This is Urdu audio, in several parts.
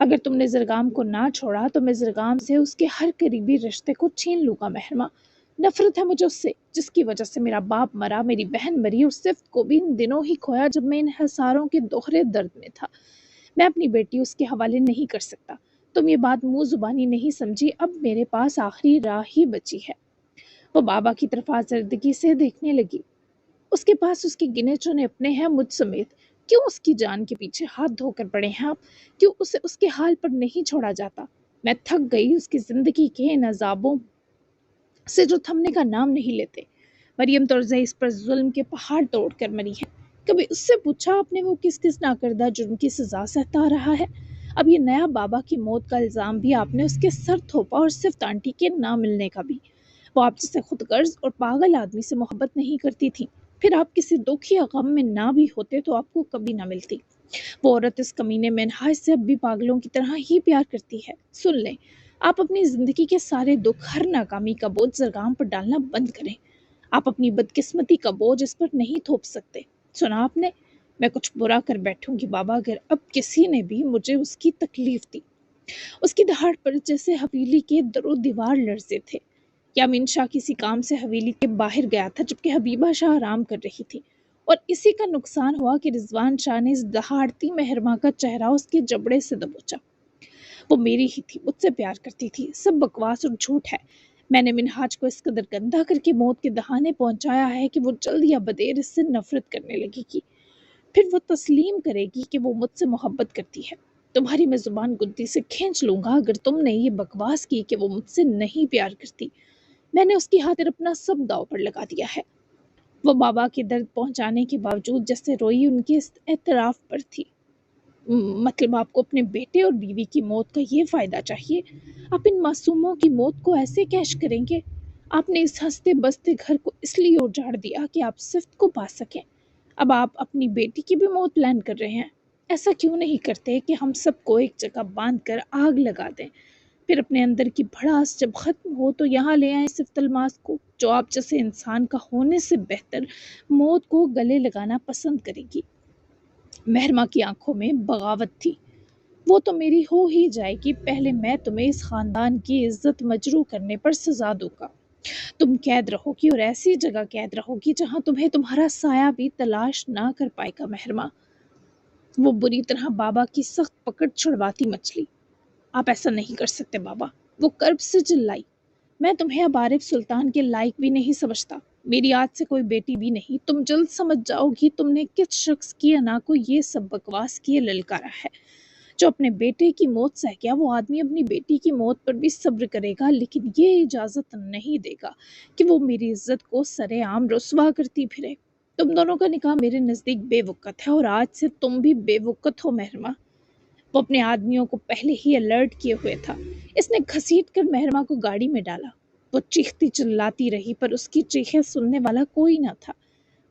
اگر تم نے زرگام کو نہ چھوڑا تو میں زرگام سے اس کے ہر قریبی رشتے کو چھین لوں گا مہرماں۔ نفرت ہے مجھے اس سے جس کی وجہ سے میرا باپ مرا، میری بہن مری، اور صفت کو بھی ان دنوں ہی کھویا جب میں ان حساروں کے دوہرے درد میں تھا۔ میں اپنی بیٹی اس کے حوالے نہیں کر سکتا۔ تم یہ بات منہ زبانی نہیں سمجھی، اب میرے پاس آخری راہ ہی بچی ہے۔ وہ بابا کی طرف آزردگی سے دیکھنے لگی۔ اس کے پاس اس کے گنے چنے اپنے ہیں، مجھ سمیت۔ کیوں اس کی جان کے پیچھے ہاتھ دھو کر پڑے ہیں آپ؟ کیوں اسے اس کے حال پر نہیں چھوڑا جاتا؟ میں تھک گئی اس کی زندگی کے ان عذابوں سے جو تھمنے کا نام نہیں لیتے۔ مریم طرزہ اس پر ظلم کے پہاڑ توڑ کر مری ہے۔ کبھی اس سے پوچھا آپ نے وہ کس کس ناکردہ جرم کی سزا سہتا رہا ہے؟ اب یہ نیا بابا کی موت کا الزام بھی آپ نے اس کے سر تھوپا، اور صرف آنٹی کے نہ ملنے کا بھی۔ وہ آپ جیسے خود غرض اور پاگل آدمی سے محبت نہیں کرتی تھی۔ پھر آپ کسی دکھ یا غم میں نہ بھی ہوتے تو آپ کو کبھی نہ ملتی۔ وہ عورت اس کمینے منہاج سے اب بھی پاگلوں کی طرح ہی پیار کرتی ہے۔ سن لیں، آپ اپنی زندگی کے سارے دکھ، ہر ناکامی کا بوجھ زرگام پر ڈالنا بند کریں۔ آپ اپنی بدقسمتی کا بوجھ اس پر نہیں تھوپ سکتے۔ سنا آپ نے؟ میں کچھ برا کر بیٹھوں گی بابا اگر اب کسی نے بھی مجھے اس کی تکلیف دی۔ اس کی دہاڑ پر جیسے حویلی کے در و دیوار لرزے تھے۔ یامین شاہ کسی کام سے حویلی کے باہر گیا تھا جبکہ حبیبہ شاہ آرام کر رہی تھی، اور اسی کا نقصان ہوا کہ رضوان شاہ نے اس دہاڑتی مہرماں کا چہرہ اس کے جبڑے سے دبوچا۔ وہ میری ہی تھی، مجھ سے پیار کرتی تھی، سب بکواس اور جھوٹ ہے۔ میں نے منہاج کو اس قدر گندا کر کے موت کے دہانے پہنچایا ہے کہ وہ جلد یا بدیر اس سے نفرت کرنے لگے گی۔ پھر وہ تسلیم کرے گی کہ وہ مجھ سے محبت کرتی ہے۔ تمہاری میں زبان گدی سے کھینچ لوں گا اگر تم نے یہ بکواس کی کہ وہ مجھ سے نہیں پیار کرتی۔ میں نے اس کی خاطر اپنا سب داؤ پر لگا دیا ہے۔ وہ بابا کے درد پہنچانے کے باوجود جیسے روئی ان کے اس اعتراف پر تھی۔ مطلب آپ کو اپنے بیٹے اور بیوی کی موت کا یہ فائدہ چاہیے؟ آپ ان معصوموں کی موت کو ایسے کیش کریں گے؟ آپ نے اس ہنستے بستے گھر کو اس لیے اجاڑ دیا کہ آپ صفت کو پا سکیں۔ اب آپ اپنی بیٹی کی بھی موت پلان کر رہے ہیں۔ ایسا کیوں نہیں کرتے کہ ہم سب کو ایک جگہ باندھ کر آگ لگا دیں، پھر اپنے اندر کی بھڑاس جب ختم ہو تو یہاں لے آئیں صفت الماس کو، جو آپ جیسے انسان کا ہونے سے بہتر موت کو گلے لگانا پسند کرے گی۔ مہرماں کی آنکھوں میں بغاوت تھی۔ وہ تو میری ہو ہی جائے گی، پہلے میں تمہیں اس خاندان کی عزت مجروح کرنے پر سزا دوں گا۔ تم قید رہو گی، اور ایسی جگہ قید رہو گی جہاں تمہیں تمہارا سایہ بھی تلاش نہ کر پائے گا مہرماں۔ وہ بری طرح بابا کی سخت پکڑ چھڑواتی مچلی۔ آپ ایسا نہیں کر سکتے بابا، وہ کرب سے چلائی۔ میں تمہیں اب عارف سلطان کے لائق بھی نہیں سمجھتا، میری آج سے کوئی بیٹی بھی نہیں۔ تم جلد سمجھ جاؤ گی تم نے کس شخص کی انا کو یہ سب بکواس کیے للکارا ہے۔ جو اپنے بیٹے کی موت سہ گیا وہ آدمی اپنی بیٹی کی موت پر بھی صبر کرے گا، لیکن یہ اجازت نہیں دے گا کہ وہ میری عزت کو سر عام رسوا کرتی پھرے۔ تم دونوں کا نکاح میرے نزدیک بے وقت ہے، اور آج سے تم بھی بے وقت ہو مہرماں۔ وہ اپنے آدمیوں کو پہلے ہی الرٹ کیے ہوئے تھا۔ اس نے گھسیٹ کر مہرماں کو گاڑی میں ڈالا۔ وہ چیختی چلاتی رہی پر اس کی چیخیں سننے والا کوئی نہ تھا۔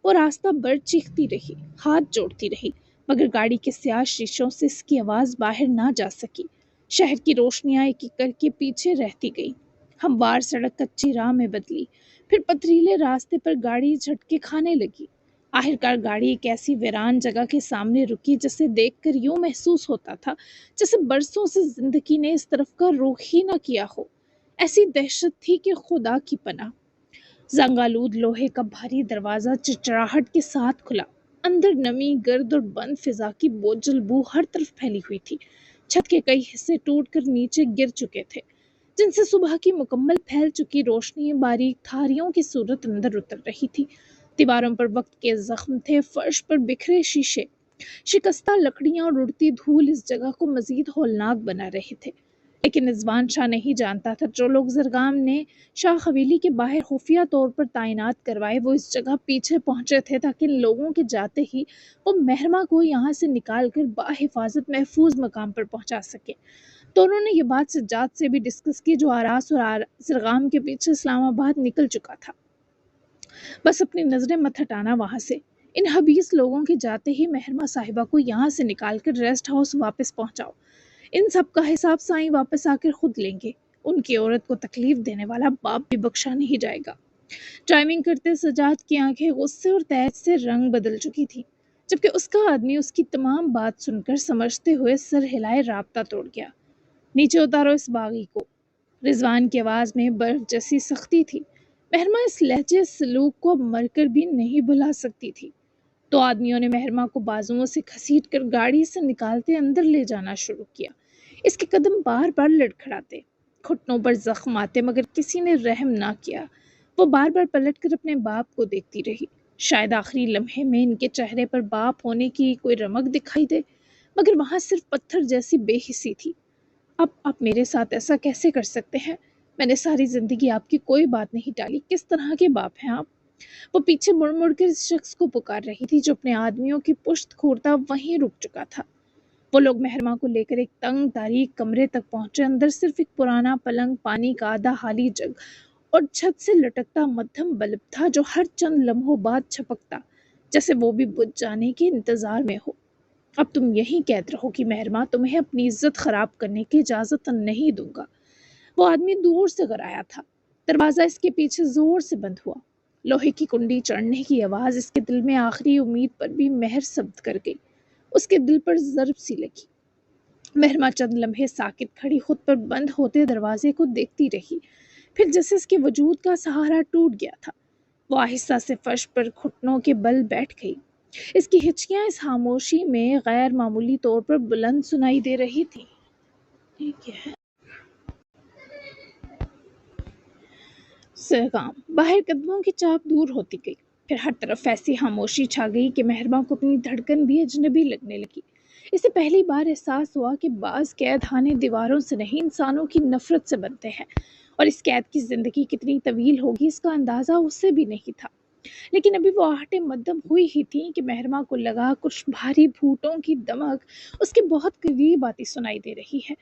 وہ راستہ بھر چیختی رہی، ہاتھ جوڑتی رہی، مگر گاڑی کے سیاہ شیشوں سے اس کی آواز باہر نہ جا سکی۔ شہر کی روشنیاں ایک ایک کر کے پیچھے رہتی گئی۔ ہموار سڑک کچی راہ میں بدلی، پھر پتھریلے راستے پر گاڑی جھٹکے کھانے لگی۔ آخرکار گاڑی ایک ایسی ویران جگہ کے سامنے رکی جسے دیکھ کر یوں محسوس ہوتا تھا جیسے برسوں سے زندگی نے اس طرف کا رخ ہی نہ کیا ہو۔ ایسی دہشت تھی کہ خدا کی پناہ۔ زنگالود لوہے کا بھاری دروازہ چچراہٹ کے ساتھ کھلا۔ اندر نمی، گرد اور بند فضا کی بوجھل بو ہر طرف پھیلی ہوئی تھی۔ چھت کے کئی حصے ٹوٹ کر نیچے گر چکے تھے، جن سے صبح کی مکمل پھیل چکی روشنی باریک دھاریوں کی صورت اندر اتر رہی تھی۔ دیواروں پر وقت کے زخم تھے، فرش پر بکھرے شیشے، شکستہ لکڑیاں اور اڑتی دھول اس جگہ کو مزید ہولناک بنا رہے تھے۔ لیکن رضوان شاہ نہیں جانتا تھا جو لوگ زرگام نے شاہ حویلی کے باہر خفیہ طور پر تعینات کروائے وہ اس جگہ پیچھے پہنچے تھے تاکہ ان لوگوں کے جاتے ہی وہ مہرماں کو یہاں سے نکال کر بحفاظت محفوظ مقام پر پہنچا سکے۔ دونوں نے یہ بات سجاد سے بھی ڈسکس کی جو آراس اور زرگام کے پیچھے اسلام آباد نکل چکا تھا۔ بس اپنی نظریں مت ہٹانا وہاں سے۔ ان حبیث لوگوں کے جاتے ہی مہرماں صاحبہ کو یہاں سے نکال کر ریسٹ ہاؤس واپس پہنچاؤ۔ ان سب کا حساب سائیں واپس آ کر خود لیں گے۔ ان کی عورت کو تکلیف دینے والا باپ بھی بخشا نہیں جائے گا۔ ڈرائیونگ کرتے سجاد کی آنکھیں غصے اور تیش سے رنگ بدل چکی تھی۔ جبکہ اس کا آدمی اس کی تمام بات سن کر سمجھتے ہوئے سر ہلائے رابطہ توڑ گیا۔ نیچے اتارو اس باغی کو۔ رضوان کی آواز میں برف جیسی سختی تھی۔ مہرمہ اس لہجے سلوک کو مر کر بھی نہیں بھلا سکتی تھی۔ تو آدمیوں نے مہرمہ کو بازوؤں سے گھسیٹ کر گاڑی سے نکالتے اندر لے جانا شروع کیا۔ اس کے قدم بار بار لڑکھڑاتے، گھٹنوں پر زخم آتے، مگر کسی نے رحم نہ کیا۔ وہ بار بار پلٹ کر اپنے باپ کو دیکھتی رہی۔ شاید آخری لمحے میں ان کے چہرے پر باپ ہونے کی کوئی رمق دکھائی دے، مگر وہاں صرف پتھر جیسی بے حسی تھی۔ اب آپ میرے ساتھ ایسا کیسے کر سکتے ہیں؟ میں نے ساری زندگی آپ کی کوئی بات نہیں ٹالی، کس طرح کے باپ ہیں آپ؟ وہ پیچھے مڑ مڑ کر اس شخص کو پکار رہی تھی جو اپنے آدمیوں کی پشت کھورتا وہیں رک چکا تھا۔ وہ لوگ مہرمہ کو لے کر ایک تنگ تاریک کمرے تک پہنچے۔ اندر صرف ایک پرانا پلنگ، پانی کا آدھا خالی جگ اور چھت سے لٹکتا مدھم بلب تھا جو ہر چند لمحوں بعد چھپکتا، جیسے وہ بھی بجھ جانے کے انتظار میں ہو۔ اب تم یہیں قید رہو گی مہرمہ، تمہیں اپنی عزت خراب کرنے کی اجازت نہیں دوں گا۔ وہ آدمی دور سے گرایا تھا۔ دروازہ اس کے پیچھے زور سے بند ہوا۔ لوہے کی کنڈی چڑھنے کی آواز اس کے دل میں آخری امید پر بھی مہر ثبت کر گئی۔ اس کے دل پر ضرب سی لگی۔ مہرمہ چند لمحے ساکت کھڑی خود پر بند ہوتے دروازے کو دیکھتی رہی، پھر جیسے اس کے وجود کا سہارا ٹوٹ گیا تھا، وہ آہستہ سے فرش پر گھٹنوں کے بل بیٹھ گئی۔ اس کی ہچکیاں اس خاموشی میں غیر معمولی طور پر بلند سنائی دے رہی تھیں۔ یہ کیا ہے؟ سرگام باہر قدموں کی چاپ دور ہوتی گئی، پھر ہر طرف ایسی خاموشی چھا گئی کہ مہرباں کو اپنی دھڑکن بھی اجنبی لگنے لگی۔ اسے پہلی بار احساس ہوا کہ بعض قید خانے دیواروں سے نہیں، انسانوں کی نفرت سے بنتے ہیں، اور اس قید کی زندگی کتنی طویل ہوگی اس کا اندازہ اس سے بھی نہیں تھا۔ لیکن ابھی وہ آہٹیں مدھم ہوئی ہی تھیں کہ مہرماں کو لگا کچھ بھاری بھوٹوں کی دمک اس کے بہت قریب آتی سنائی دے رہی ہے۔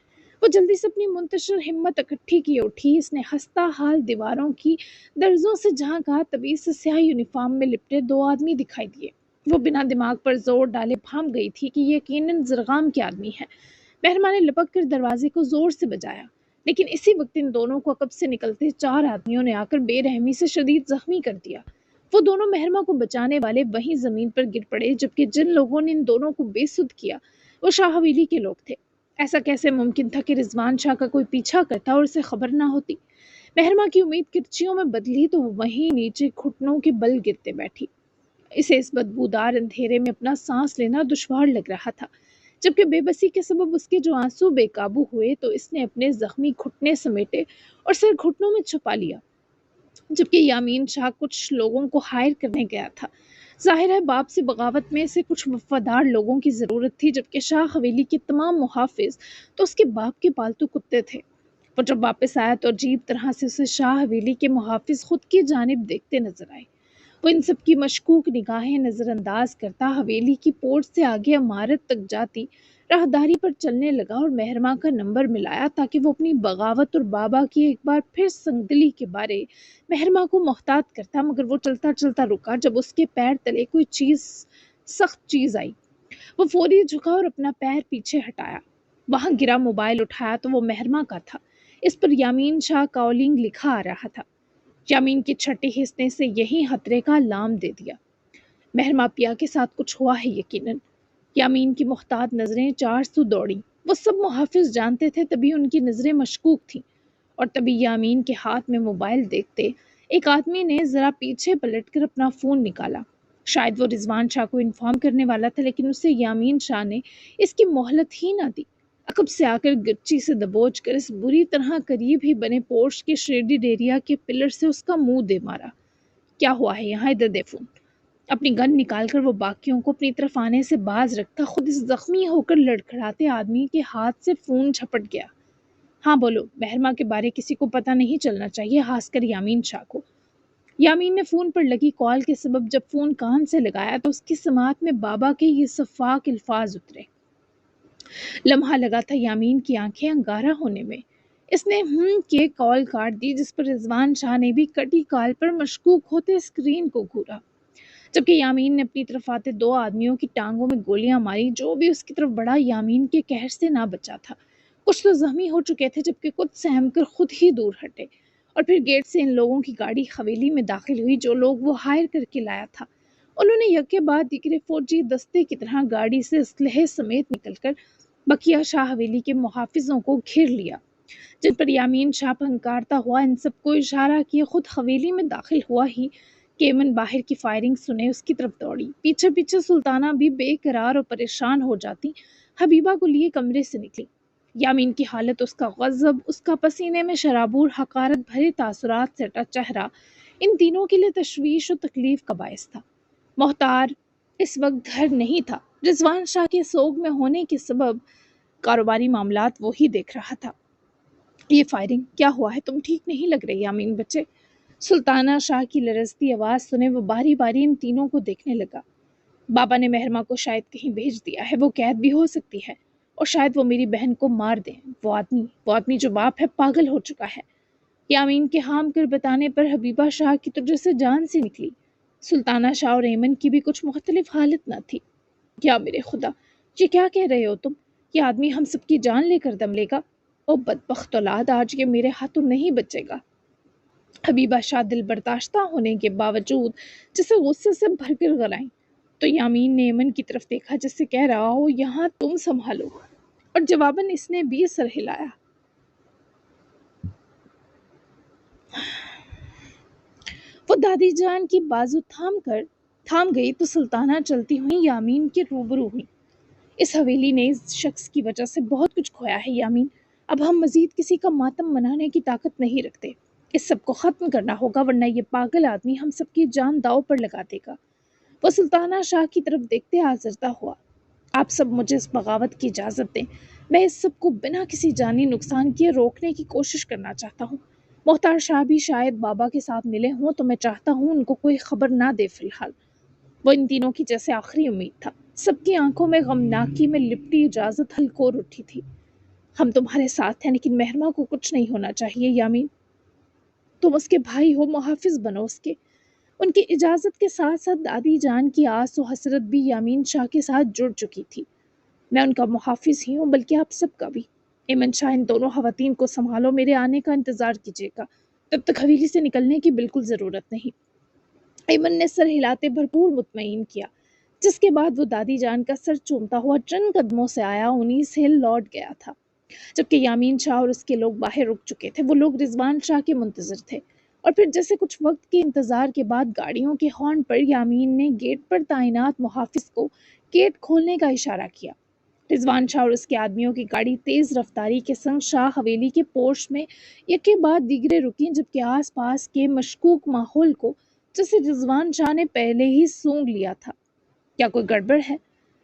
وہ جلدی سے اپنی منتشر ہمت اکٹھی کی اٹھی۔ اس نے ہنستا حال دیواروں کی درزوں سے جھانکا، تبھی سے سیاہ یونیفارم میں لپٹے دو آدمی دکھائی دیے۔ وہ بنا دماغ پر زور ڈالے بھانپ گئی تھی کہ یہ یقیناً زرغام کے آدمی ہیں۔ مہرماں نے لپک کر دروازے کو زور سے بجایا، لیکن اسی وقت ان دونوں کو عقب سے نکلتے چار آدمیوں نے آ کر بے رحمی سے شدید زخمی کر دیا۔ وہ دونوں مہرماں کو بچانے والے وہیں زمین پر گر پڑے، جبکہ جن لوگوں نے ان دونوں کو بے سدھ کیا وہ شاہ حویلی کے لوگ تھے۔ ایسا کیسے ممکن تھا کہ رضوان شاہ کا کوئی پیچھا کرتا اور اسے خبر نہ ہوتی؟ مہرماں کی امید کرچیوں میں بدلی تو وہ وہیں نیچے گھٹنوں کے بل گرتے بیٹھی۔ اسے اس بدبودار اندھیرے میں اپنا سانس لینا دشوار لگ رہا تھا، جبکہ بے بسی کے سبب اس کے جو آنسو بے قابو ہوئے تو اس نے اپنے زخمی گھٹنے سمیٹے اور سر گھٹنوں میں چھپا لیا۔ جبکہ یامین شاہ کچھ لوگوں کو ہائر کرنے گیا تھا۔ ظاہر ہے باپ سے بغاوت میں اسے کچھ وفادار لوگوں کی ضرورت تھی، جبکہ شاہ حویلی کے تمام محافظ تو اس کے باپ کے پالتو کتے تھے۔ وہ جب واپس آیا تو عجیب طرح سے اسے شاہ حویلی کے محافظ خود کی جانب دیکھتے نظر آئے۔ وہ ان سب کی مشکوک نگاہیں نظر انداز کرتا حویلی کی پورٹ سے آگے عمارت تک جاتی راہداری پر چلنے لگا اور مہرماں کا نمبر ملایا تاکہ وہ اپنی بغاوت اور بابا کی ایک بار پھر سنگدلی کے بارے مہرماں کو محتاط کرتا، مگر وہ چلتا چلتا رکا جب اس کے پیر تلے کوئی سخت چیز آئی۔ وہ فوری جھکا اور اپنا پیر پیچھے ہٹایا۔ وہاں گرا موبائل اٹھایا تو وہ مہرماں کا تھا۔ اس پر یامین شاہ کالنگ لکھا آ رہا تھا۔ یامین کے چھٹے حصے سے یہی خطرے کا لام دے دیا۔ مہرماں پیا کے ساتھ کچھ ہوا ہے یقیناً۔ یامین کی محتاط نظریں چار سو دوڑیں۔ وہ سب محافظ جانتے تھے، تبھی ان کی نظریں مشکوک تھیں، اور تبھی یامین کے ہاتھ میں موبائل دیکھتے ایک آدمی نے ذرا پیچھے پلٹ کر اپنا فون نکالا۔ شاید وہ رضوان شاہ کو انفارم کرنے والا تھا، لیکن اسے یامین شاہ نے اس کی مہلت ہی نہ دی۔ عقب سے آ کر گچی سے دبوچ کر اس بری طرح قریب ہی بنے پورش کے شیڈڈ ایریا کے پلر سے اس کا منہ دے مارا۔ کیا ہوا ہے یہاں؟ ادھر دے فون۔ اپنی گن نکال کر وہ باقیوں کو اپنی طرف آنے سے باز رکھتا خود اس زخمی ہو کر لڑکھڑاتے آدمی کے ہاتھ سے فون جھپٹ گیا۔ ہاں بولو، مہرماں کے بارے کسی کو پتہ نہیں چلنا چاہیے، خاص کر یامین شاہ کو۔ یامین نے فون پر لگی کال کے سبب جب فون کان سے لگایا تو اس کی سماعت میں بابا کے یہ شفاق الفاظ اترے۔ لمحہ لگا تھا یامین کی آنکھیں انگارہ ہونے میں۔ اس نے کے کال کاٹ دی، جس پر رضوان شاہ نے بھی کٹی کال پر مشکوک ہوتے اسکرین کو گھورا، جبکہ یامین نے اپنی طرف آتے دو آدمیوں کی ٹانگوں میں گولیاں ماری۔ جو بھی اس کی طرف بڑھا یامین کے قہر سے نہ بچا تھا۔ کچھ تو زخمی ہو چکے تھے، جبکہ کچھ سہم کر خود ہی دور ہٹے، اور پھر گیٹ سے ان لوگوں کی گاڑی حویلی میں داخل ہوئی جو لوگ وہ ہائر کر کے لایا تھا۔ انہوں نے یکے بعد دیگر فوجی دستے کی طرح گاڑی سے اسلحے سمیت نکل کر بقیہ شاہ حویلی کے محافظوں کو گھیر لیا، جن پر یامین شاہ پھنکارتا ہوا ان سب کو اشارہ کیے خود حویلی میں داخل ہوا ہی کہ ایمن باہر کی فائرنگ سنے اس کی طرف دوڑی۔ پیچھے پیچھے سلطانہ بھی بے قرار اور پریشان ہو جاتی حبیبہ کو لیے کمرے سے نکلی۔ یامین کی حالت، اس کا غضب، اس کا پسینے میں شرابور حقارت بھرے تاثرات سے ٹا چہرہ ان تینوں کے لیے تشویش و تکلیف کا باعث تھا۔ محتار اس وقت گھر نہیں تھا۔ رضوان شاہ کے سوگ میں ہونے کے سبب کاروباری معاملات وہی دیکھ رہا تھا۔ یہ فائرنگ کیا ہوا ہے؟ تم ٹھیک نہیں لگ رہی یامین بچے۔ سلطانہ شاہ کی لرزتی آواز سنے وہ باری باری ان تینوں کو دیکھنے لگا۔ بابا نے مہرما کو شاید کہیں بھیج دیا ہے، وہ قید بھی ہو سکتی ہے، اور شاید وہ میری بہن کو مار دیں۔ وہ آدمی جو باپ ہے پاگل ہو چکا ہے۔ یامین کے ہام کر بتانے پر حبیبہ شاہ کی تو جیسے جان سی نکلی۔ سلطانہ شاہ اور ایمن کی بھی کچھ مختلف حالت نہ تھی۔ یا میرے خدا، یہ کیا کہہ رہے ہو تم؟ یہ آدمی ہم سب کی جان لے کر دم لے گا۔ او بدبخت اولاد، آج یہ میرے ہاتھوں نہیں بچے گا۔ حبیبہ شاہ دل برداشتہ ہونے کے باوجود جسے غصے سے بھر کر گلائیں تو یامین نے ایمن کی طرف دیکھا جسے کہہ رہا ہو یہاں تم سنبھالو، اور جواباً اس نے بھی سر ہلایا۔ وہ دادی جان کی بازو تھام گئی تو سلطانہ چلتی ہوئی یامین کے روبرو ہوئی۔ اس حویلی نے اس شخص کی وجہ سے بہت کچھ کھویا ہے یامین، اب ہم مزید کسی کا ماتم منانے کی طاقت نہیں رکھتے۔ اس سب کو ختم کرنا ہوگا ورنہ یہ پاگل آدمی ہم سب کی جان داؤ پر لگا دے گا۔ وہ سلطانہ شاہ کی طرف دیکھتے آزردہ ہوا۔ آپ سب مجھے اس بغاوت کی اجازت دیں، میں اس سب کو بنا کسی جانی نقصان کیے روکنے کی کوشش کرنا چاہتا ہوں۔ محتار شاہ بھی شاید بابا کے ساتھ ملے ہوں تو میں چاہتا ہوں ان کو کوئی خبر نہ دے فی الحال۔ وہ ان تینوں کی جیسے آخری امید تھا۔ سب کی آنکھوں میں غمناکی میں لپٹی اجازت ہلکور اٹھی تھی۔ ہم تمہارے ساتھ ہیں، لیکن مہرما کو کچھ نہیں ہونا چاہیے یامین۔ تم اس کے بھائی ہو، محافظ بنو اس کے۔ ان کی اجازت کے ساتھ ساتھ دادی جان کی آس و حسرت بھی یامین شاہ کے ساتھ جڑ چکی تھی۔ میں ان کا محافظ ہی ہوں، بلکہ آپ سب کا بھی۔ ایمن شاہ، ان دونوں خواتین کو سنبھالو، میرے آنے کا انتظار کیجیے گا، تب تک حویلی سے نکلنے کی بالکل ضرورت نہیں۔ ایمن نے سر ہلاتے بھرپور مطمئن کیا، جس کے بعد وہ دادی جان کا سر چومتا ہوا چند قدموں سے آیا انہی سے لوٹ گیا تھا، جبکہ یامین شاہ اور اس کے لوگ باہر رک چکے تھے۔ وہ لوگ رضوان شاہ کے منتظر تھے، اور پھر جیسے کچھ وقت کے انتظار کے بعد گاڑیوں کے ہارن پر یامین نے گیٹ پر تعینات محافظ کو گیٹ کھولنے کا اشارہ کیا۔ رضوان شاہ اور اس کے آدمیوں کی گاڑی تیز رفتاری کے سنگ شاہ حویلی کے پورش میں یکے بعد دیگرے رکیں، جبکہ آس پاس کے مشکوک ماحول کو جسے رضوان شاہ نے پہلے ہی سونگ لیا تھا۔ کیا کوئی گڑبڑ ہے؟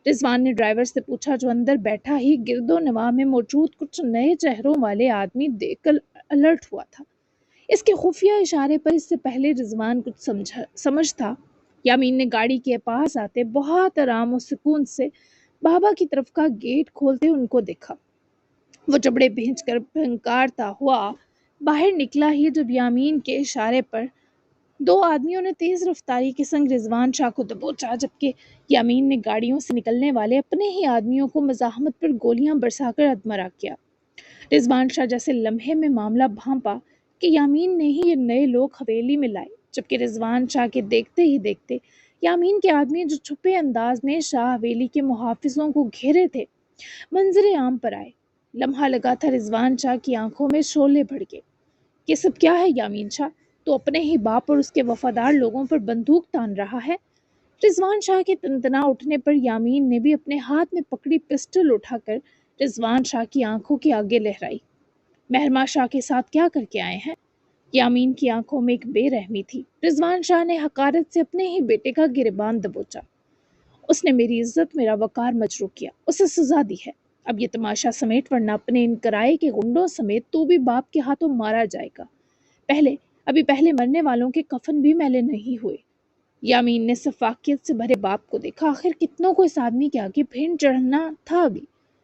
رضوان نے ڈرائیور سے پوچھا، جو اندر بیٹھا ہی گرد و نواح میں موجود کچھ نئے چہروں والے آدمی دیکھ کر الرٹ ہوا تھا۔ اس کے خفیہ اشارے پر اس سے پہلے رضوان کچھ سمجھ تھا۔ یامین نے گاڑی کے پاس آتے بہت آرام و سکون سے بابا کی طرف کا گیٹ کھولتے ان کو دیکھا۔ وہ جبڑے بھینچ کر پھنکارتا ہوا باہر نکلا ہی جب یامین کے اشارے پر دو آدمیوں نے تیز رفتاری کے سنگ رضوان شاہ کو دبوچا، جبکہ یامین نے گاڑیوں سے نکلنے والے اپنے ہی آدمیوں کو مزاحمت پر گولیاں برسا کر ادمرا کیا۔ رضوان شاہ جیسے لمحے میں معاملہ بھانپا کہ یامین نے ہی یہ نئے لوگ حویلی میں لائے، جبکہ رضوان شاہ کے دیکھتے ہی دیکھتے یامین کے آدمی جو چھپے انداز میں شاہ حویلی کے محافظوں کو گھیرے تھے منظر عام پر آئے۔ لمحہ لگا تھا رضوان شاہ کی آنکھوں میں شعلے بھڑ گئے۔ یہ سب کیا ہے یامین شاہ؟ تو اپنے ہی باپ اور اس کے وفادار لوگوں پر بندوق تان رہا ہے؟ رضوان شاہ کے تنتنا اٹھنے پر یامین نے بھی اپنے ہاتھ میں پکڑی پسٹل اٹھا کر رضوان شاہ کی آنکھوں کے آگے لہرائی۔ مہرما شاہ کے ساتھ کیا کر کے آئے ہیں؟ یامین کی آنکھوں میں ایک بے رحمی تھی۔ رضوان شاہ نے حقارت سے اپنے ہی بیٹے کا گریبان دبوچا۔ اس نے میری عزت، میرا وقار مجروح کیا، اسے سزا دی ہے۔ اب یہ تماشا سمیٹ، ورنہ اپنے ان کرائے کے گنڈوں سمیت تو بھی باپ کے ہاتھوں مارا جائے گا۔ پہلے مرنے والوں کے کفن بھی میلے نہیں ہوئے۔ یامین نے سفاکیت سے بھرے باپ کو دیکھا۔ آخر کتنوں کو اس آدمی کے آگے بھین چڑھنا تھا ابھی؟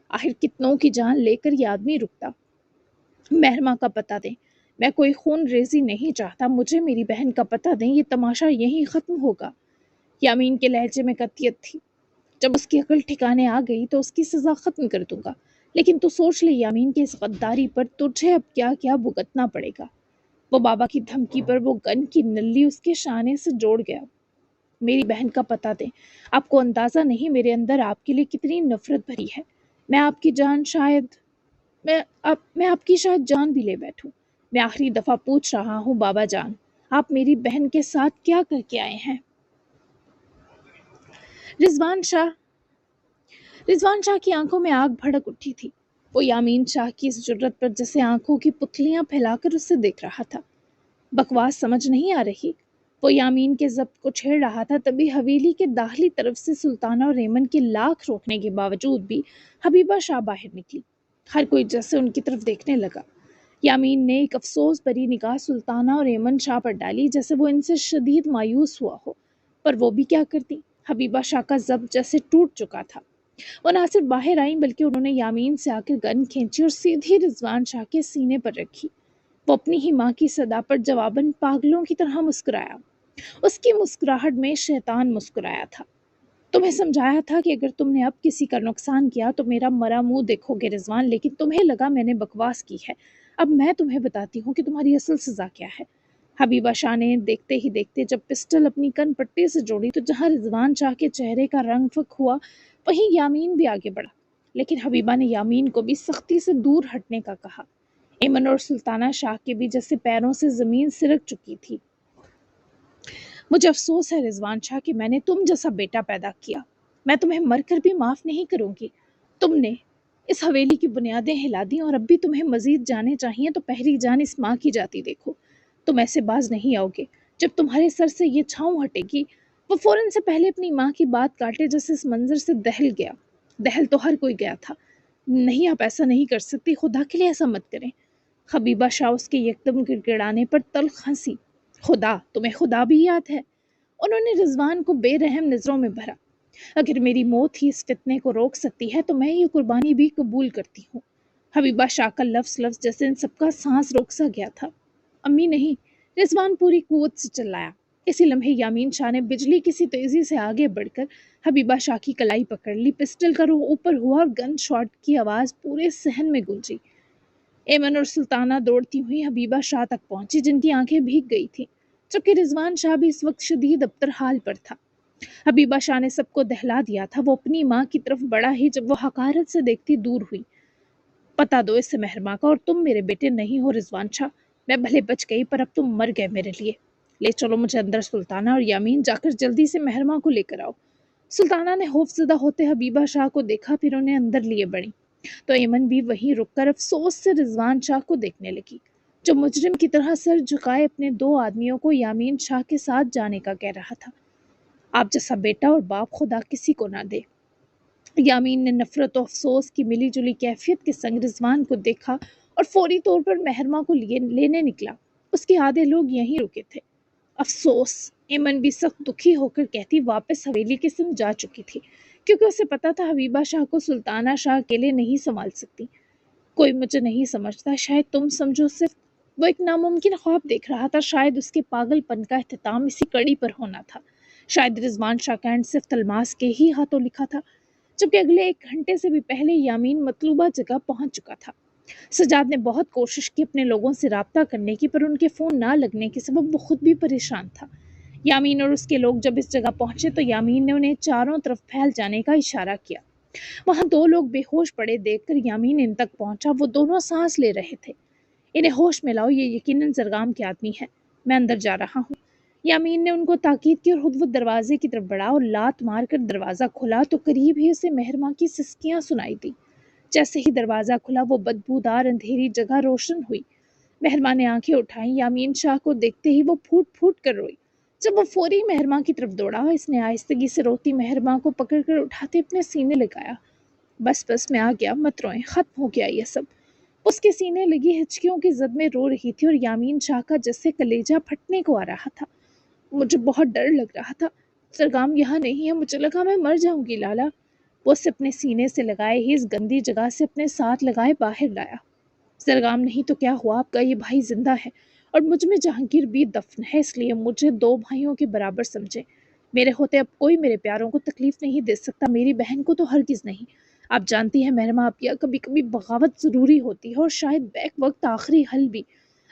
آخر کتنوں کی جان لے کر یہ آدمی رکتا؟ مہرما کا پتہ دیں، میں کوئی خون ریزی نہیں چاہتا، مجھے میری بہن کا پتہ دیں، یہ تماشا یہیں ختم ہوگا۔ یامین کے لہجے میں قطعیت تھی۔ جب اس کی عقل ٹھکانے آ گئی تو اس کی سزا ختم کر دوں گا، لیکن تو سوچ لے یامین کی اس غداری پر تجھے اب کیا کیا بھگتنا پڑے گا۔ وہ بابا کی دھمکی پر وہ گن کی نلی اس کے شانے سے جوڑ گیا۔ میری بہن کا پتہ دیں۔ آپ کو اندازہ نہیں میرے اندر آپ کے لیے کتنی نفرت بھری ہے۔ میں آپ کی جان شاید میں آپ کی شاید جان بھی لے بیٹھوں۔ میں آخری دفعہ پوچھ رہا ہوں بابا جان، آپ میری بہن کے ساتھ کیا کر کے آئے ہیں؟ رضوان شاہ کی آنکھوں میں آگ بھڑک اٹھی تھی۔ وہ یامین شاہ کی اس جرت پر جیسے آنکھوں کی پتلیاں پھیلا کر اسے دیکھ رہا تھا۔ بکواس سمجھ نہیں آ رہی؟ وہ یامین کے ضبط کو چھیڑ رہا تھا، تبھی حویلی کے داخلی طرف سے سلطانہ اور ایمن کے لاکھ روکنے کے باوجود بھی حبیبہ شاہ باہر نکلی۔ ہر کوئی جیسے ان کی طرف دیکھنے لگا۔ یامین نے ایک افسوس بھری نگاہ سلطانہ اور ایمن شاہ پر ڈالی، جیسے وہ ان سے شدید مایوس ہوا ہو، پر وہ بھی کیا کرتی؟ حبیبہ شاہ کا ضبط جیسے ٹوٹ چکا تھا۔ وہ نہ صرف باہر آئیں بلکہ انہوں نے یامین سے آ کر گن کھینچی اور سیدھی رضوان شاہ کے سینے پر رکھی۔ وہ اپنی ہی ماں کی صدا پر جواباً پاگلوں کی طرح مسکرایا۔ اس کی مسکراہٹ میں شیطان مسکرایا تھا۔ تمہیں سمجھایا تھا کہ اگر تم نے اب کسی کا نقصان کیا تو میرا مرا منہ دیکھو گے رضوان، لیکن تمہیں لگا میں نے بکواس کی ہے۔ اب میں تمہیں بتاتی ہوں کہ تمہاری اصل سزا کیا ہے۔ حبیبہ شاہ نے دیکھتے ہی دیکھتے جب پسٹل اپنی کن پٹی سے جوڑی تو جہاں رضوان شاہ کے چہرے کا رنگ فک ہوا وہیں یامین بھی آگے بڑھا، لیکن حبیبہ نے یامین کو بھی سختی سے دور ہٹنے کا کہا۔ ایمن اور سلطانہ شاہ کے بھی جیسے پیروں سے زمین سرک چکی تھی۔ مجھے افسوس ہے رضوان شاہ کہ میں نے تم جیسا بیٹا پیدا کیا۔ میں تمہیں مر کر بھی معاف نہیں کروں گی۔ تم نے اس حویلی کی بنیادیں ہلا دی اور اب بھی تمہیں مزید جانے چاہیے تو پہلی جان اس ماں کی جاتی دیکھو۔ تم ایسے باز نہیں آؤ گے۔ جب تمہارے سر سے یہ چھاؤں ہٹے گی۔ وہ فوراً سے پہلے اپنی ماں کی بات کاٹے جیسے اس منظر سے دہل گیا۔ دہل تو ہر کوئی گیا تھا۔ نہیں، آپ ایسا نہیں کر سکتی، خدا کے لیے ایسا مت کریں۔ حبیبہ شاہ اس کے یکدم گڑگڑانے پر تلخ ہنسی۔ خدا؟ تمہیں خدا بھی یاد ہے؟ انہوں نے رضوان کو بے رحم نظروں میں بھرا۔ اگر میری موت ہی اس فتنے کو روک سکتی ہے تو میں یہ قربانی بھی قبول کرتی ہوں۔ حبیبہ شاہ کا لفظ جیسے ان سب کا سانس روک سا گیا تھا۔ امی نہیں، رضوان پوری قوت سے چلایا۔ اسی لمحے یامین شاہ نے بجلی کسی تیزی سے آگے بڑھ کر حبیبہ شاہ کی کلائی پکڑ لی، پسٹل کا رخ اوپر ہوا اور گن شاٹ کی آواز پورے صحن میں گونجی۔ ایمن اور سلطانہ دوڑتی ہوئی حبیبہ شاہ تک پہنچی، جن کی آنکھیں بھیگ گئی تھیں، جبکہ رضوان شاہ بھی اس وقت شدید ابتر حال پر تھا۔ حبیبہ شاہ نے سب کو دہلا دیا تھا۔ وہ اپنی ماں کی طرف بڑھا ہی جب وہ حقارت سے دیکھتی دور ہوئی۔ پتہ دو اس سے مہرماں کا، اور تم میرے بیٹے نہیں ہو رضوان شاہ۔ میں بھلے بچ گئی پر اب تم مر گئے میرے لیے۔ لے چلو مجھے اندر سلطانہ، اور یامین جا کر جلدی سے مہرماں کو لے کر آؤ۔ سلطانہ نے خوفزدہ ہوتے حبیبہ شاہ کو دیکھا، پھر انہیں اندر لیے بڑھی تو ایمن بھی وہیں رک کر افسوس سے رضوان شاہ کو دیکھنے لگی، جو مجرم کی طرح سر جھکائے اپنے دو آدمیوں کو یامین شاہ کے ساتھ جانے کا کہہ رہا تھا۔ آپ جیسا بیٹا اور باپ خدا کسی کو نہ دے۔ یامین نے نفرت و افسوس کی ملی جلی کیفیت کے سنگ رضوان کو دیکھا اور فوری طور پر مہرماں کو لینے نکلا۔ اس کے آدھے لوگ یہیں رکے تھے۔ افسوس! ایمن بھی سخت دکھی ہو کر کہتی، واپس حویلی کے سنگ جا چکی تھی، کیونکہ اسے پتا تھا حبیبہ شاہ کو سلطانہ شاہ اکیلے نہیں سنبھال سکتی۔ کوئی مجھے نہیں سمجھتا، شاید تم سمجھو صرف۔ وہ ایک ناممکن خواب دیکھ رہا تھا، شاید اس کے پاگل پن کا اختتام اسی کڑی پر ہونا تھا۔ شاید رضوان شاہ کا اینڈ صرف الماس کے ہی ہاتھوں لکھا تھا، جبکہ اگلے 1 گھنٹے سے بھی پہلے یامین مطلوبہ جگہ پہنچ چکا تھا۔ سجاد نے بہت کوشش کی اپنے لوگوں سے رابطہ کرنے کی، پر ان کے فون نہ لگنے کے سبب وہ خود بھی پریشان تھا۔ یامین اور اس کے لوگ جب اس جگہ پہنچے تو یامین نے انہیں چاروں طرف پھیل جانے کا اشارہ کیا۔ وہاں 2 لوگ بے ہوش پڑے دیکھ کر یامین ان تک پہنچا۔ وہ دونوں سانس لے رہے تھے۔ انہیں ہوش میں لاؤ، یہ یقیناً زرگام کے آدمی ہے۔ میں اندر جا رہا ہوں۔ یامین نے ان کو تاکید کی اور خود وہ دروازے کی طرف بڑھا اور لات مار کر دروازہ کھلا تو قریب ہی اسے مہرماں کی سسکیاں سنائی دی۔ جیسے ہی دروازہ کھلا وہ بدبودار اندھیری جگہ روشن ہوئی۔ مہرماں نے آنکھیں اٹھائیں، یامین شاہ کو دیکھتے ہی وہ پھوٹ پھوٹ کر روئی۔ جب وہ فوری مہرماں کی طرف دوڑا، اس نے آہستگی سے روتی مہرماں کو پکڑ کر اٹھاتے اپنے سینے لگایا۔ بس بس، میں آ گیا، مت روئیں، ختم ہو گیا یہ سب۔ اس کے سینے لگی ہچکیوں کی زد میں رو رہی تھی اور یامین شاہ کا جیسے کلیجہ پھٹنے کو آ رہا تھا۔ مجھے بہت ڈر لگ رہا تھا، زرگام یہاں نہیں ہے، مجھے لگا میں مر جاؤں گی لالا۔ وہ اسے اپنے سینے سے لگائے ہی اس گندی جگہ سے اپنے ساتھ لگائے باہر لایا۔ زرگام نہیں تو کیا ہوا، آپ کا یہ بھائی زندہ ہے اور مجھ میں جہانگیر بھی دفن ہے، اس لیے مجھے 2 بھائیوں کے برابر سمجھے۔ میرے ہوتے اب کوئی میرے پیاروں کو تکلیف نہیں دے سکتا، میری بہن کو تو ہرگز نہیں۔ آپ جانتی ہیں مہرماں آپیہ، کبھی کبھی بغاوت ضروری ہوتی ہے اور شاید بیک وقت آخری حل بھی۔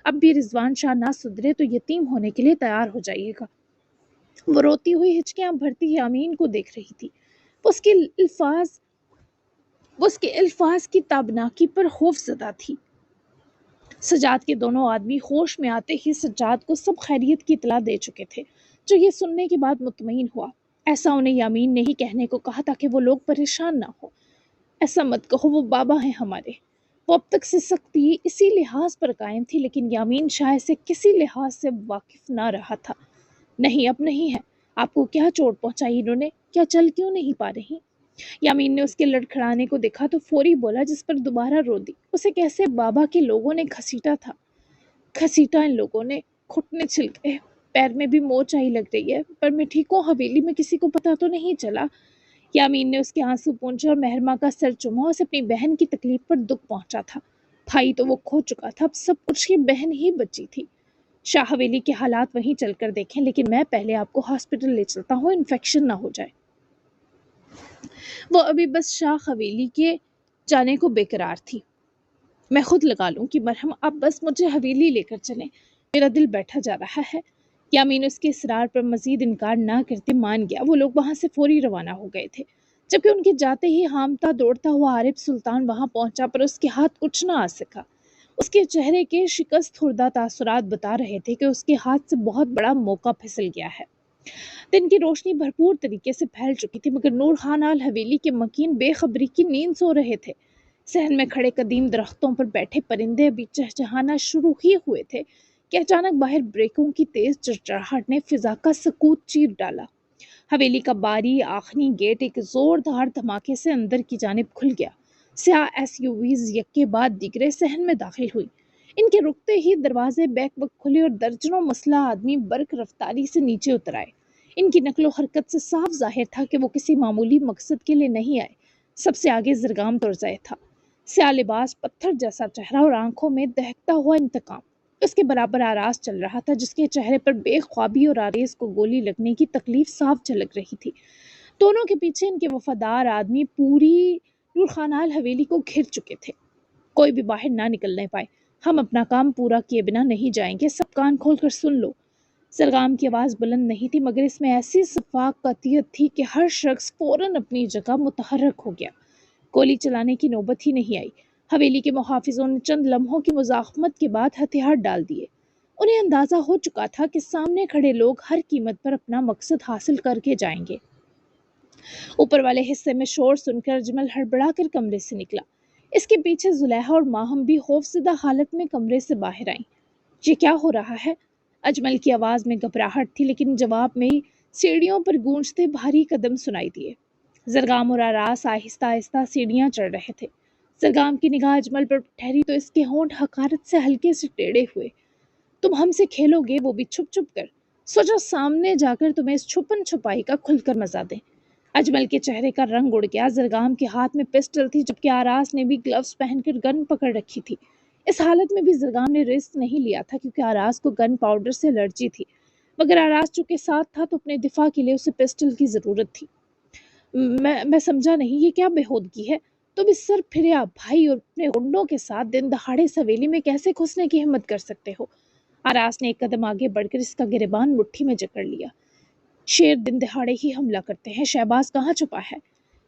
اب بھی رضوان شاہ نہ سدھرے تو یتیم ہونے کے لیے تیار ہو جائیے گا۔ وہ روتی ہوئی ہچکیاں بھرتی یامین کو دیکھ رہی تھی۔ وہ اس کے الفاظ وہ اس کے الفاظ کی تابناکی پر خوف زدہ تھی۔ سجاد کے دونوں آدمی ہوش میں آتے ہی سجاد کو سب خیریت کی اطلاع دے چکے تھے، جو یہ سننے کے بعد مطمئن ہوا۔ ایسا انہیں یامین نے ہی کہنے کو کہا تاکہ وہ لوگ پریشان نہ ہو۔ ایسا مت کہو، وہ بابا ہیں ہمارے۔ وہ اب تک سے سختی اسی لحاظ پر قائم تھی، لیکن یامین شاید سے کسی لحاظ سے واقف نہ رہا تھا۔ نہیں، اب نہیں ہے۔ آپ کو کیا چوٹ پہنچائی انہوں نے؟ کیا چل کیوں نہیں پا رہی؟ یامین نے اس کے لڑکھڑانے کو دیکھا تو فوری بولا، جس پر دوبارہ رو دی۔ اسے کیسے بابا کے لوگوں نے گھسیٹا ان لوگوں نے، گھٹنے چھل گئے، پیر میں بھی موچ آئی لگ رہی ہے، پر میں ٹھیک ہوں؟ حویلی میں کسی کو پتا تو نہیں چلا؟ یامین نے اس کے آنسو پونچھے اور مہرماں کا سر چوما۔ اسے اپنی بہن کی تکلیف پر دکھ پہنچا تھا۔ بھائی تو وہ کھو چکا تھا، اب سب کچھ کی بہن ہی بچی تھی۔ شاہ حویلی کے حالات وہیں چل کر دیکھیں، لیکن میں پہلے آپ کو ہاسپٹل لے چلتا ہوں، انفیکشن نہ ہو جائے۔ وہ ابھی بس شاہ حویلی کے جانے کو بے قرار تھی۔ میں خود لگا لوں کہ مرہم، آپ بس مجھے حویلی لے کر چلیں، میرا دل بیٹھا جا رہا ہے۔ یامین اس کے اصرار پر مزید انکار نہ کرتے مان گیا۔ وہ لوگ وہاں سے فوری روانہ ہو گئے تھے، جبکہ ان کے جاتے ہی ہامتا دوڑتا ہوا عارف سلطان وہاں پہنچا، پر اس کے ہاتھ کچھ نہ آ سکا۔ اس کے چہرے کے شکست خوردہ تاثرات بتا رہے تھے کہ اس کے ہاتھ سے بہت بڑا موقع پھسل گیا ہے۔ دن کی روشنی بھرپور طریقے سے پھیل چکی تھی، مگر نور خان آل حویلی کے مکین بے خبری کی نیند سو رہے تھے۔ صحن میں کھڑے قدیم درختوں پر بیٹھے پرندے ابھی چہچہانا شروع ہی ہوئے تھے کہ اچانک باہر بریکوں کی تیز چرچراہٹ نے فضا کا سکوت چیر ڈالا۔ حویلی کا باری آخنی گیٹ ایک زوردار دھماکے سے اندر کی جانب کھل گیا۔ سیاہ ایس یو ویز یک کے بعد دیگرے صحن میں داخل ہوئی۔ ان کے رکتے ہی دروازے بیک وقت کھلے اور درجنوں مسلح آدمی برق رفتاری سے نیچے اتر آئے۔ ان کی نقل و حرکت سے صاف ظاہر تھا کہ وہ کسی معمولی مقصد کے لیے نہیں آئے۔ سب سے آگے زرگام ترزائے تھا، سیاہ لباس، پتھر جیسا چہرہ اور آنکھوں میں دہکتا ہوا انتقام۔ اس کے برابر آراز چل رہا تھا، جس کے چہرے پر بے خوابی اور آریز کو گولی لگنے کی تکلیف صاف جھلک رہی تھی۔ دونوں کے پیچھے ان کے وفادار آدمی پوری نور خان آل حویلی کو گھر چکے تھے۔ کوئی بھی باہر نہ نکلنے پائے۔ ہم اپنا کام پورا کیے بنا نہیں جائیں گے، سب کان کھول کر سن لو۔ زرگام کی آواز بلند نہیں تھی، مگر اس میں ایسی شفاف قطعیت تھی کہ ہر شخص فوراً اپنی جگہ متحرک ہو گیا۔ گولی چلانے کی نوبت ہی نہیں آئی۔ حویلی کے محافظوں نے چند لمحوں کی مزاحمت کے بعد ہتھیار ڈال دیے۔ انہیں اندازہ ہو چکا تھا کہ سامنے کھڑے لوگ ہر قیمت پر اپنا مقصد حاصل کر کے جائیں گے۔ اوپر والے حصے میں شور سن کر اجمل ہڑبڑا کر کمرے سے نکلا۔ اس کے پیچھے زلیخا اور ماہم بھی خوفزدہ حالت میں کمرے سے باہر آئیں۔ یہ کیا ہو رہا ہے؟ اجمل کی آواز میں گھبراہٹ تھی، لیکن جواب میں سیڑھیوں پر گونجتے بھاری قدم سنائی دیے۔ زرگام اور آراس آہستہ آہستہ سیڑھیاں چڑھ رہے تھے۔ زرگام کی نگاہ اجمل پر ٹھہری تو اس کے ہونٹ حقارت سے ہلکے سے ٹیڑھے ہوئے۔ تم ہم سے کھیلو گے، وہ بھی چھپ چھپ کر؟ سوچو سامنے جا کر تمہیں اس چھپن چھپائی کا کھل کر مزہ دیں۔ اجمل کے چہرے کا رنگ اڑ گیا۔ زرگام کے ہاتھ میں پسٹل تھی، جبکہ آراس نے بھی گلوز پہن کر گن پکڑ رکھی تھی۔ اس حالت میں بھی زرگام نے رسک نہیں لیا تھا، کیونکہ آراس کو گن پاؤڈر سے الرجی تھی، مگر آراس چونکہ ساتھ تھا تو اپنے دفاع کے لیے اسے پسٹل کی ضرورت تھی۔ میں سمجھا نہیں، یہ کیا بےہودگی ہے؟ تم اس سر پھریا بھائی اور اپنے غنڈوں کے ساتھ دن دہاڑے حویلی میں کیسے گھسنے کی ہمت کر سکتے ہو؟ آراس نے ایک قدم آگے بڑھ کر اس کا گریبان مٹھی میں جکڑ لیا۔ شیر دن دہاڑے ہی حملہ کرتے ہیں، شہباز کہاں چھپا ہے؟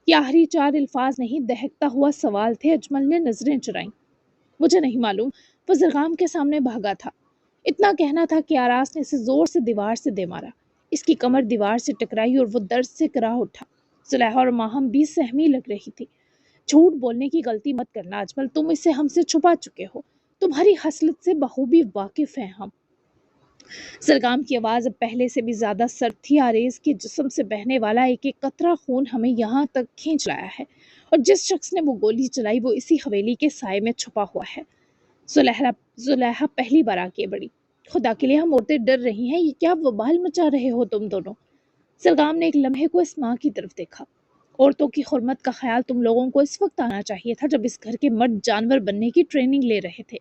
یہ آخری چار الفاظ نہیں، دہکتا ہوا سوال تھے۔ اجمل نے نظریں چرائیں۔ مجھے نہیں معلوم، وہ زرگام کے سامنے بھاگا تھا۔ اتنا کہنا تھا کہ آراس نے اسے زور سے دیوار سے دے مارا۔ اس کی کمر دیوار سے ٹکرائی اور وہ درد سے کراہ اٹھا۔ زلیخا اور ماہم بھی سہمی لگ رہی تھی۔ جھوٹ بولنے کی غلطی مت کرنا اجمل، تم اسے ہم سے چھپا چکے ہو، تمہاری خصلت سے بخوبی واقف ہیں ہم۔ زرگام کی آواز اب پہلے سے بھی زیادہ سرد تھی۔ آریز کے جسم سے بہنے والا ایک ایک قطرہ خون ہمیں یہاں تک کھینچ لایا ہے، اور جس شخص نے وہ گولی چلائی وہ اسی حویلی کے سائے میں چھپا ہوا ہے۔ زلیخا پہلی بار آگے بڑھی۔ خدا کے لیے ہم عورتیں ڈر رہی ہیں، یہ کیا وبال مچا رہے ہو تم دونوں؟ زرگام نے ایک لمحے کو اس ماں کی طرف دیکھا۔ عورتوں کی حرمت کا خیال تم لوگوں کو اس وقت آنا چاہیے تھا جب اس گھر کے مرد جانور بننے کی ٹریننگ لے رہے تھے۔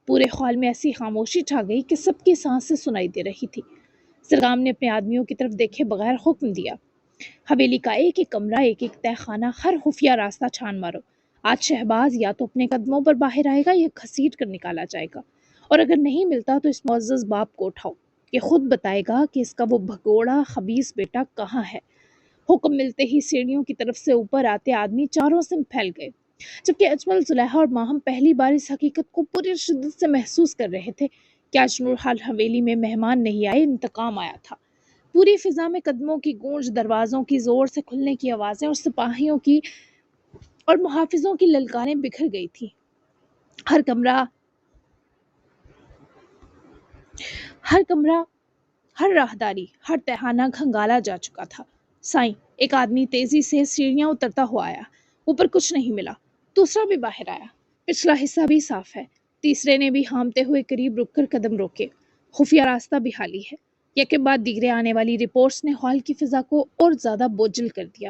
پورے خال میں ایسی خاموشی چھا گئی کہ سب کی سانسیں سنائی دے رہی تھی۔ زرگام نے اپنے آدمیوں کی طرف دیکھے بغیر حکم دیا، حویلی کا ایک ایک کمرہ، ایک ایک تہہ خانہ، ہر خفیہ راستہ چھان مارو۔ آج شہباز یا تو اپنے قدموں پر باہر آئے گا یا گھسیٹ کر نکالا جائے گا، اور اگر نہیں ملتا تو اس معزز باپ کو اٹھاؤ۔ یہ خود بتائے گا کہ اس کا وہ بھگوڑا خبیث بیٹا کہاں ہے۔ حکم ملتے ہی سیڑھیوں کی طرف سے اوپر آتے آدمی چاروں سے پھیل گئے، جبکہ اجمل، زلیخا اور ماہم پہلی بار اس حقیقت کو پوری شدت سے محسوس کر رہے تھے کہ آج نورحال حویلی میں مہمان نہیں آئے، انتقام آیا تھا۔ پوری فضا میں قدموں کی گونج، دروازوں کی زور سے کھلنے کی آوازیں اور سپاہیوں کی اور محافظوں کی للکاریں بکھر گئی تھی۔ ہر کمرہ، ہر راہداری، ہر تہانہ کھنگالا جا چکا تھا۔ سائیں، ایک آدمی تیزی سے سیڑھیاں اترتا ہوا آیا۔ اوپر کچھ نہیں ملا۔ دوسرا بھی باہر آیا۔ پچھلا حصہ بھی صاف ہے۔ تیسرے نے بھی ہامتے ہوئے قریب رک کر قدم روکے۔ خفیہ راستہ بھی خالی ہے۔ یک بعد دیگرے آنے والی رپورٹس نے ہال کی فضا کو اور زیادہ بوجھل کر دیا۔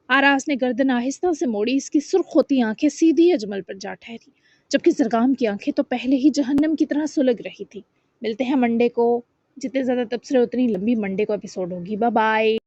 آراز نے گردن آہستہ سے موڑی، اس کی سرخ ہوتی آنکھیں سیدھی اجمل پر جا ٹھہری، جبکہ زرگام کی آنکھیں تو پہلے ہی جہنم کی طرح سلگ رہی تھی۔ ملتے ہیں منڈے کو، جتنے زیادہ تبصرے اتنی لمبی منڈے کو ایپیسوڈ ہوگی۔ Bye bye.